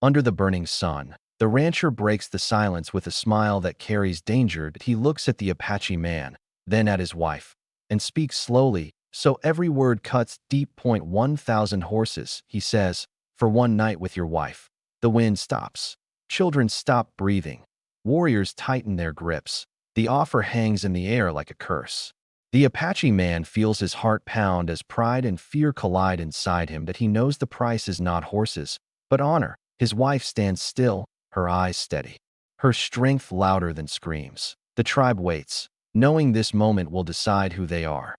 Under the burning sun, the rancher breaks the silence with a smile that carries danger. He looks at the Apache man, then at his wife, and speaks slowly, so every word cuts deep. 1,000 horses, he says, for one night with your wife. The wind stops. Children stop breathing. Warriors tighten their grips. The offer hangs in the air like a curse. The Apache man feels his heart pound as pride and fear collide inside him. That he knows the price is not horses, but honor. His wife stands still, her eyes steady, her strength louder than screams. The tribe waits, knowing this moment will decide who they are.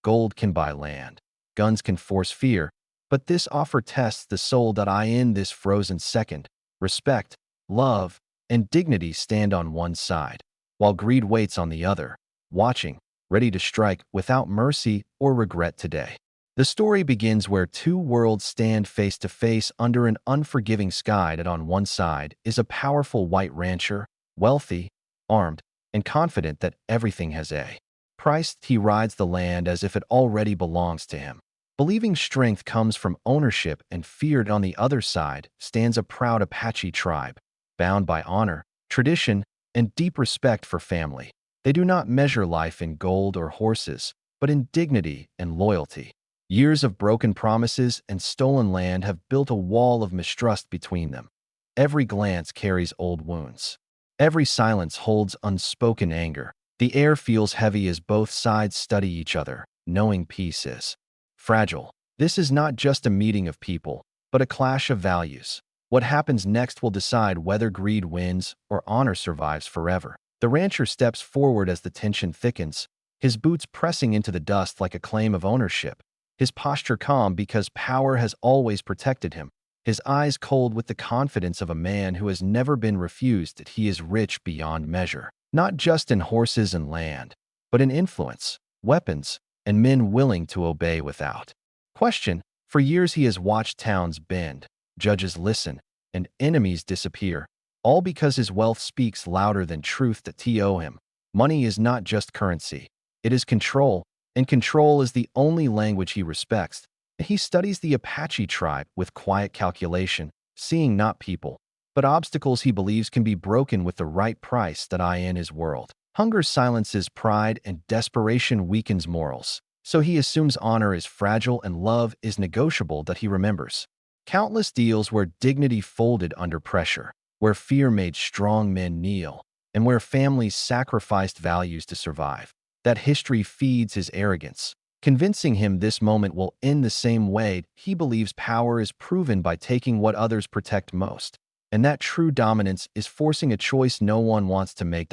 Gold can buy land, guns can force fear, but this offer tests the soul. In this frozen second, respect, love, and dignity stand on one side, while greed waits on the other, watching, ready to strike without mercy or regret. Today, the story begins where two worlds stand face to face under an unforgiving sky. That on one side is a powerful white rancher, wealthy, armed, and confident that everything has a price. He rides the land as if it already belongs to him, believing strength comes from ownership and feared. On the other side stands a proud Apache tribe, bound by honor, tradition, and deep respect for family. They do not measure life in gold or horses, but in dignity and loyalty. Years of broken promises and stolen land have built a wall of mistrust between them. Every glance carries old wounds. Every silence holds unspoken anger. The air feels heavy as both sides study each other, knowing peace is fragile. This is not just a meeting of people, but a clash of values. What happens next will decide whether greed wins or honor survives forever. The rancher steps forward as the tension thickens, his boots pressing into the dust like a claim of ownership, his posture calm because power has always protected him, his eyes cold with the confidence of a man who has never been refused. That he is rich beyond measure, not just in horses and land, but in influence, weapons, and men willing to obey without question. For years he has watched towns bend, judges listen, and enemies disappear, all because his wealth speaks louder than truth. That owe him. Money is not just currency, it is control, and control is the only language he respects. He studies the Apache tribe with quiet calculation, seeing not people, but obstacles he believes can be broken with the right price. In his world, hunger silences pride and desperation weakens morals. So he assumes honor is fragile and love is negotiable. That he remembers countless deals where dignity folded under pressure, where fear made strong men kneel, and where families sacrificed values to survive. That history feeds his arrogance, convincing him this moment will end the same way. He believes power is proven by taking what others protect most, and that true dominance is forcing a choice no one wants to make.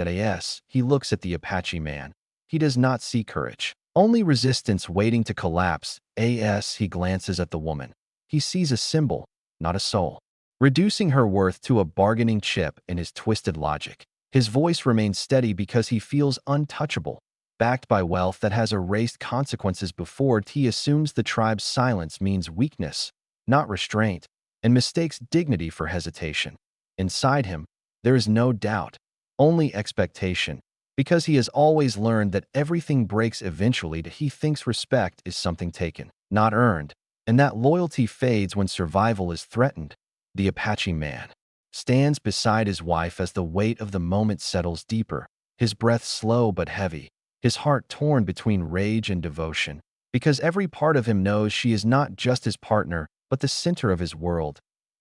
He looks at the Apache man. He does not see courage, only resistance waiting to collapse. He glances at the woman. He sees a symbol, not a soul, reducing her worth to a bargaining chip in his twisted logic. His voice remains steady because he feels untouchable, backed by wealth that has erased consequences before. He assumes the tribe's silence means weakness, not restraint, and mistakes dignity for hesitation. Inside him, there is no doubt, only expectation, because he has always learned that everything breaks eventually. He thinks respect is something taken, not earned, and that loyalty fades when survival is threatened. The Apache man stands beside his wife as the weight of the moment settles deeper, his breath slow but heavy, his heart torn between rage and devotion, because every part of him knows she is not just his partner, but the center of his world.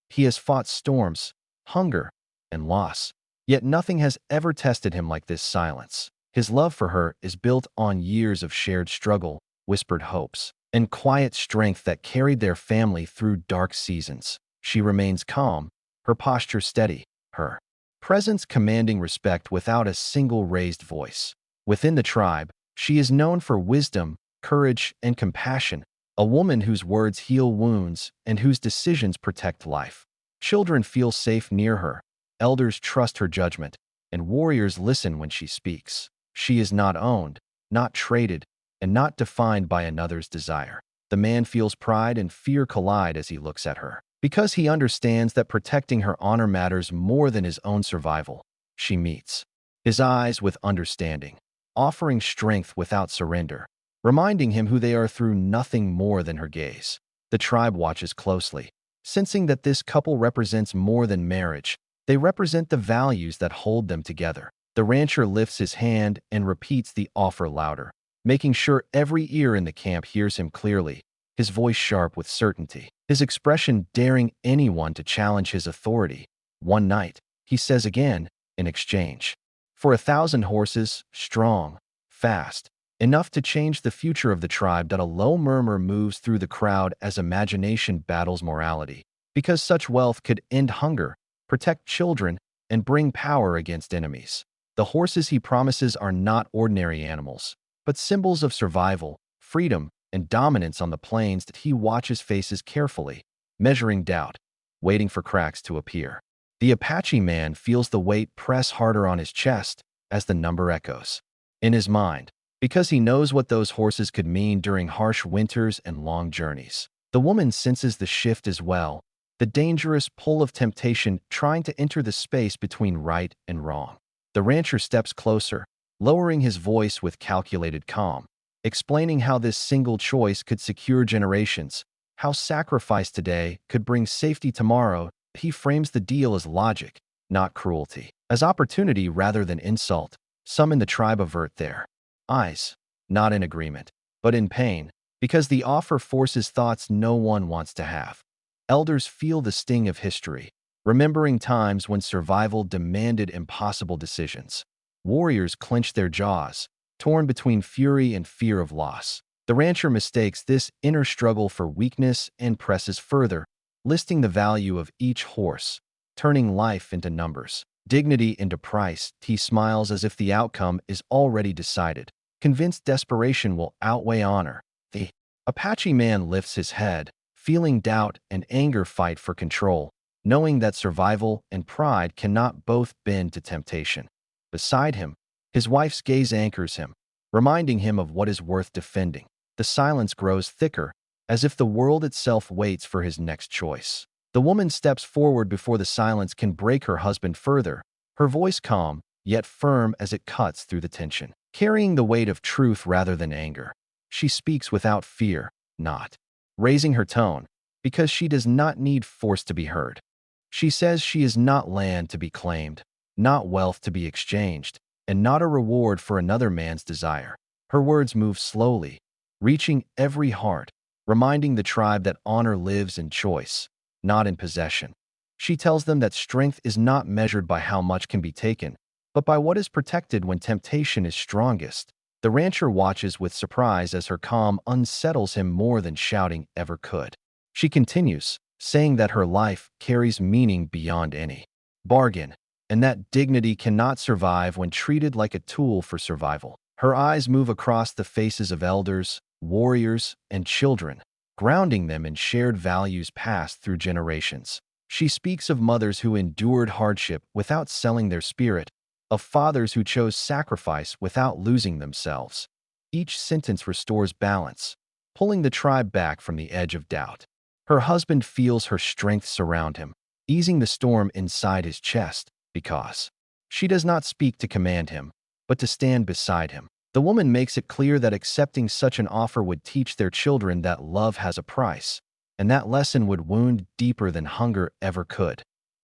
He has fought storms, hunger, and loss, yet nothing has ever tested him like this silence. His love for her is built on years of shared struggle, whispered hopes, and quiet strength that carried their family through dark seasons. She remains calm, her posture steady, her presence commanding respect without a single raised voice. Within the tribe, she is known for wisdom, courage, and compassion, a woman whose words heal wounds and whose decisions protect life. Children feel safe near her, elders trust her judgment, and warriors listen when she speaks. She is not owned, not traded, and not defined by another's desire. The man feels pride and fear collide as he looks at her, because he understands that protecting her honor matters more than his own survival. She meets his eyes with understanding, offering strength without surrender, reminding him who they are through nothing more than her gaze. The tribe watches closely, Sensing that this couple represents more than marriage, they represent the values that hold them together. The rancher lifts his hand and repeats the offer louder, making sure every ear in the camp hears him clearly, his voice sharp with certainty, his expression daring anyone to challenge his authority. One night, he says again, in exchange for 1,000 horses, strong, fast, enough to change the future of the tribe. That a low murmur moves through the crowd as imagination battles morality, because such wealth could end hunger, protect children, and bring power against enemies. The horses he promises are not ordinary animals, but symbols of survival, freedom, and dominance on the plains. That he watches faces carefully, measuring doubt, waiting for cracks to appear. The Apache man feels the weight press harder on his chest as the number echoes in his mind, because he knows what those horses could mean during harsh winters and long journeys. The woman senses the shift as well, the dangerous pull of temptation trying to enter the space between right and wrong. The rancher steps closer, lowering his voice with calculated calm, explaining how this single choice could secure generations, how sacrifice today could bring safety tomorrow. He frames the deal as logic, not cruelty, as opportunity rather than insult. Some in the tribe avert their eyes, not in agreement, but in pain, because the offer forces thoughts no one wants to have. Elders feel the sting of history, remembering times when survival demanded impossible decisions. Warriors clench their jaws, torn between fury and fear of loss. The rancher mistakes this inner struggle for weakness and presses further, listing the value of each horse, turning life into numbers, dignity into price. He smiles as if the outcome is already decided, convinced desperation will outweigh honor. The Apache man lifts his head, feeling doubt and anger fight for control, knowing that survival and pride cannot both bend to temptation. Beside him, his wife's gaze anchors him, reminding him of what is worth defending. The silence grows thicker, as if the world itself waits for his next choice. The woman steps forward before the silence can break her husband further, her voice calm, yet firm as it cuts through the tension. Carrying the weight of truth rather than anger, she speaks without fear, not raising her tone, because she does not need force to be heard. She says she is not land to be claimed, not wealth to be exchanged, and not a reward for another man's desire. Her words move slowly, reaching every heart, reminding the tribe that honor lives in choice, not in possession. She tells them that strength is not measured by how much can be taken, but by what is protected when temptation is strongest. The rancher watches with surprise as her calm unsettles him more than shouting ever could. She continues, saying that her life carries meaning beyond any bargain, and that dignity cannot survive when treated like a tool for survival. Her eyes move across the faces of elders, warriors, and children, grounding them in shared values passed through generations. She speaks of mothers who endured hardship without selling their spirit, of fathers who chose sacrifice without losing themselves. Each sentence restores balance, pulling the tribe back from the edge of doubt. Her husband feels her strength surround him, easing the storm inside his chest, because she does not speak to command him, but to stand beside him. The woman makes it clear that accepting such an offer would teach their children that love has a price, and that lesson would wound deeper than hunger ever could.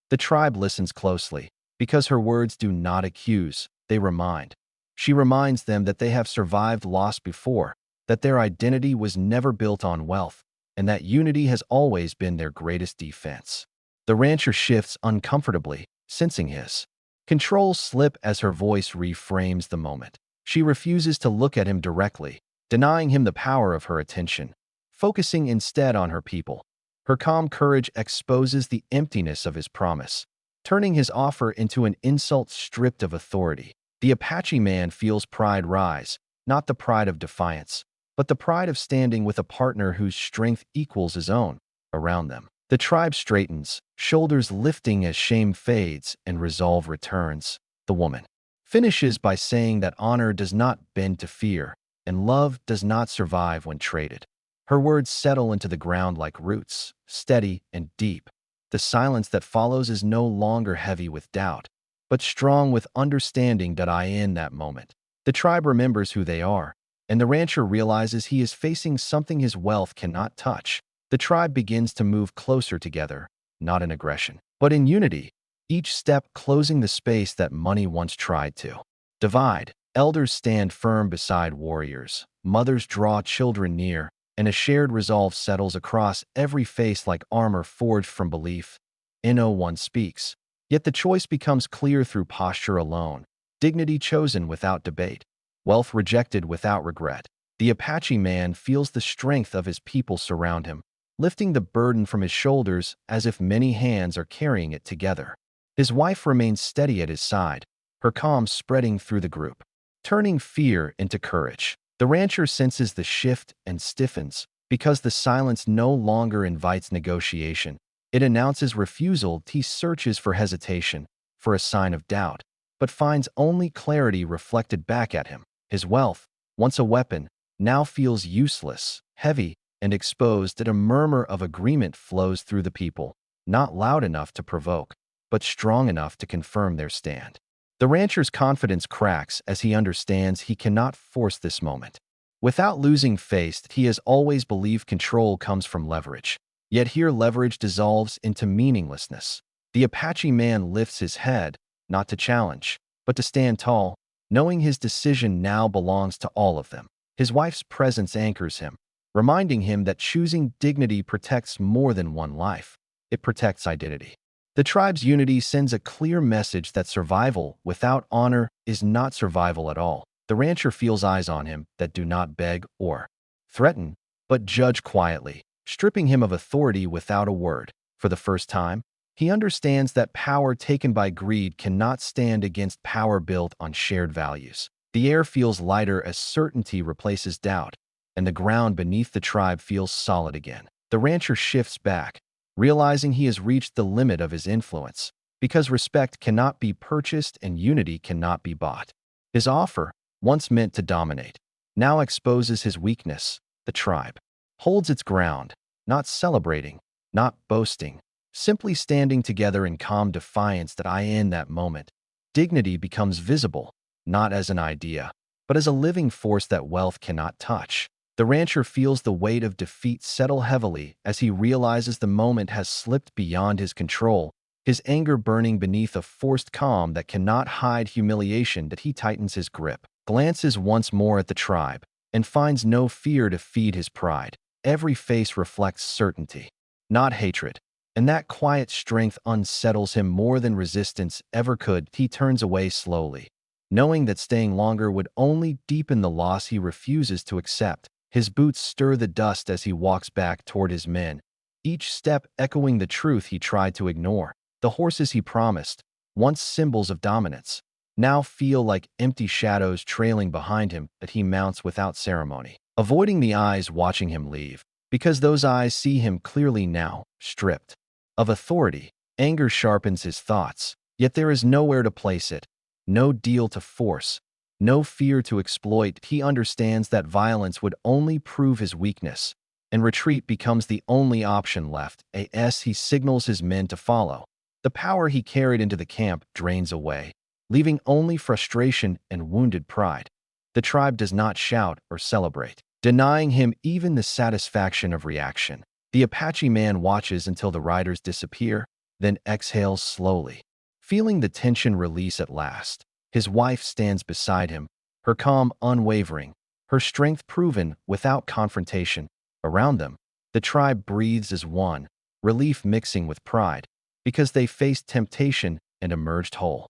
The tribe listens closely, because her words do not accuse, they remind. She reminds them that they have survived loss before, that their identity was never built on wealth, and that unity has always been their greatest defense. The rancher shifts uncomfortably, sensing his control slip as her voice reframes the moment. She refuses to look at him directly, denying him the power of her attention, focusing instead on her people. Her calm courage exposes the emptiness of his promise, turning his offer into an insult stripped of authority. The Apache man feels pride rise, not the pride of defiance, but the pride of standing with a partner whose strength equals his own. Around them, the tribe straightens, shoulders lifting as shame fades and resolve returns. The woman finishes by saying that honor does not bend to fear, and love does not survive when traded. Her words settle into the ground like roots, steady and deep. The silence that follows is no longer heavy with doubt, but strong with understanding. In that moment, the tribe remembers who they are, and the rancher realizes he is facing something his wealth cannot touch, The tribe begins to move closer together, not in aggression, but in unity, each step closing the space that money once tried to divide. Elders stand firm beside warriors, mothers draw children near, and a shared resolve settles across every face like armor forged from belief. No one speaks. Yet the choice becomes clear through posture alone, dignity chosen without debate, wealth rejected without regret. The Apache man feels the strength of his people surround him, lifting the burden from his shoulders as if many hands are carrying it together. His wife remains steady at his side, her calm spreading through the group, turning fear into courage. The rancher senses the shift and stiffens because the silence no longer invites negotiation. It announces refusal. He searches for hesitation, for a sign of doubt, but finds only clarity reflected back at him. His wealth, once a weapon, now feels useless, heavy, and exposed. That a murmur of agreement flows through the people, not loud enough to provoke, but strong enough to confirm their stand. The rancher's confidence cracks as he understands he cannot force this moment. Without losing face, he has always believed control comes from leverage. Yet here leverage dissolves into meaninglessness. The Apache man lifts his head, not to challenge, but to stand tall, knowing his decision now belongs to all of them. His wife's presence anchors him, reminding him that choosing dignity protects more than one life. It protects identity. The tribe's unity sends a clear message that survival without honor is not survival at all. The rancher feels eyes on him that do not beg or threaten, but judge quietly, stripping him of authority without a word. For the first time, he understands that power taken by greed cannot stand against power built on shared values. The air feels lighter as certainty replaces doubt, and the ground beneath the tribe feels solid again. The rancher shifts back, realizing he has reached the limit of his influence, because respect cannot be purchased and unity cannot be bought. His offer, once meant to dominate, now exposes his weakness. The tribe holds its ground, not celebrating, not boasting, simply standing together in calm defiance. In that moment, dignity becomes visible, not as an idea, but as a living force that wealth cannot touch. The rancher feels the weight of defeat settle heavily as he realizes the moment has slipped beyond his control, his anger burning beneath a forced calm that cannot hide humiliation. That he tightens his grip, glances once more at the tribe, and finds no fear to feed his pride. Every face reflects certainty, not hatred, and that quiet strength unsettles him more than resistance ever could. He turns away slowly, knowing that staying longer would only deepen the loss he refuses to accept. His boots stir the dust as he walks back toward his men, each step echoing the truth he tried to ignore. The horses he promised, once symbols of dominance, now feel like empty shadows trailing behind him. That he mounts without ceremony, avoiding the eyes watching him leave, because those eyes see him clearly now, stripped of authority. Anger sharpens his thoughts, yet there is nowhere to place it, no deal to force, no fear to exploit. He understands that violence would only prove his weakness, and retreat becomes the only option left. He signals his men to follow. The power he carried into the camp drains away, leaving only frustration and wounded pride. The tribe does not shout or celebrate, denying him even the satisfaction of reaction. The Apache man watches until the riders disappear, then exhales slowly, feeling the tension release at last. His wife stands beside him, her calm unwavering, her strength proven without confrontation. Around them, the tribe breathes as one, relief mixing with pride, because they faced temptation and emerged whole.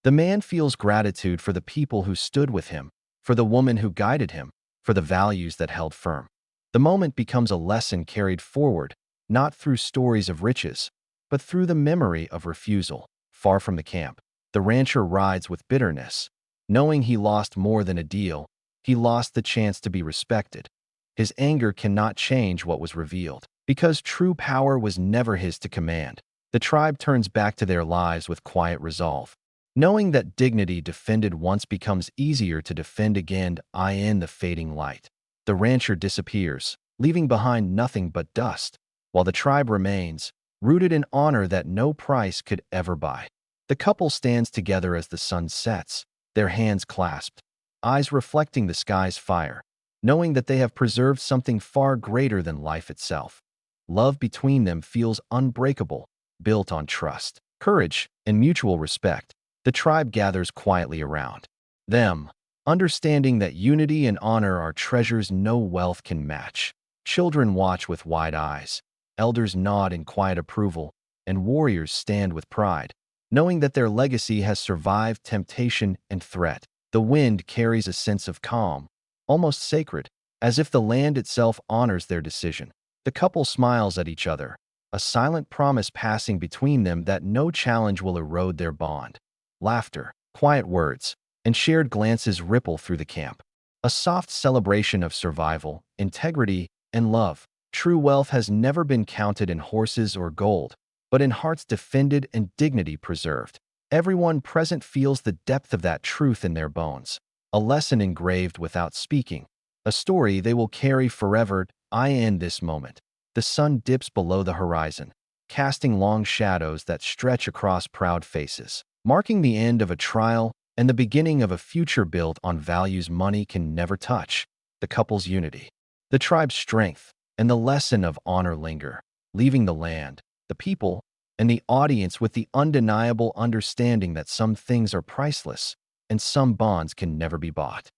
The man feels gratitude for the people who stood with him, for the woman who guided him, for the values that held firm. The moment becomes a lesson carried forward, not through stories of riches, but through the memory of refusal. Far from the camp, the rancher rides with bitterness, knowing he lost more than a deal. He lost the chance to be respected. His anger cannot change what was revealed, because true power was never his to command. The tribe turns back to their lives with quiet resolve, knowing that dignity defended once becomes easier to defend again. In the fading light, the rancher disappears, leaving behind nothing but dust, while the tribe remains, rooted in honor that no price could ever buy. The couple stands together as the sun sets, their hands clasped, eyes reflecting the sky's fire, knowing that they have preserved something far greater than life itself. Love between them feels unbreakable, built on trust, courage, and mutual respect. The tribe gathers quietly around them, understanding that unity and honor are treasures no wealth can match. Children watch with wide eyes, elders nod in quiet approval, and warriors stand with pride, knowing that their legacy has survived temptation and threat. The wind carries a sense of calm, almost sacred, as if the land itself honors their decision. The couple smiles at each other, a silent promise passing between them that no challenge will erode their bond. Laughter, quiet words, and shared glances ripple through the camp. A soft celebration of survival, integrity, and love. True wealth has never been counted in horses or gold, but in hearts defended and dignity preserved. Everyone present feels the depth of that truth in their bones. A lesson engraved without speaking. A story they will carry forever. I end this moment. The sun dips below the horizon, casting long shadows that stretch across proud faces, marking the end of a trial and the beginning of a future built on values money can never touch. The couple's unity, the tribe's strength, and the lesson of honor linger, leaving the land, the people, and the audience with the undeniable understanding that some things are priceless and some bonds can never be bought.